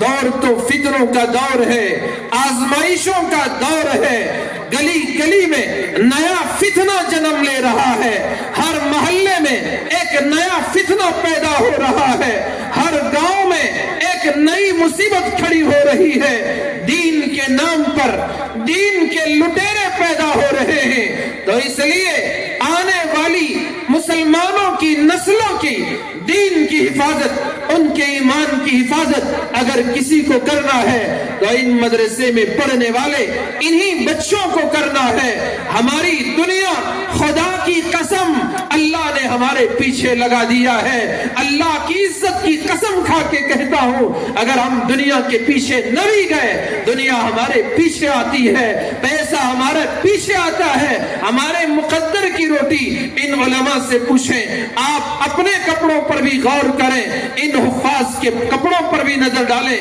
دور تو فتنوں کا دور ہے، آزمائشوں کا دور ہے، گلی گلی میں نیا فتنہ جنم لے رہا ہے، ہر محلے میں ایک نیا فتنہ پیدا ہو رہا ہے، ہر گاؤں میں ایک نئی مصیبت کھڑی ہو رہی ہے، دین کے نام پر دین کے لٹیرے پیدا ہو رہے ہیں۔ تو اس لیے آنے والی مسلمانوں کی نسلوں کی دین کی حفاظت، ان کے ایمان کی حفاظت اگر کسی کو کرنا ہے تو ان مدرسے میں پڑھنے والے انہی بچوں کو کرنا ہے۔ ہماری دنیا خدا کی قسم اللہ نے ہمارے پیچھے لگا دیا ہے، اللہ کی عزت کی قسم کھا کے کہتا ہوں اگر ہم دنیا کے پیچھے نہ بھی گئے، دنیا ہمارے پیچھے آتی ہے، پیسہ ہمارے پیچھے آتا ہے، ہمارے مقدر کی روٹی۔ ان علماء سے پوچھیں، آپ اپنے کپڑوں پر بھی غور کریں، ان حفاظ کے کپڑوں پر بھی نظر ڈالیں۔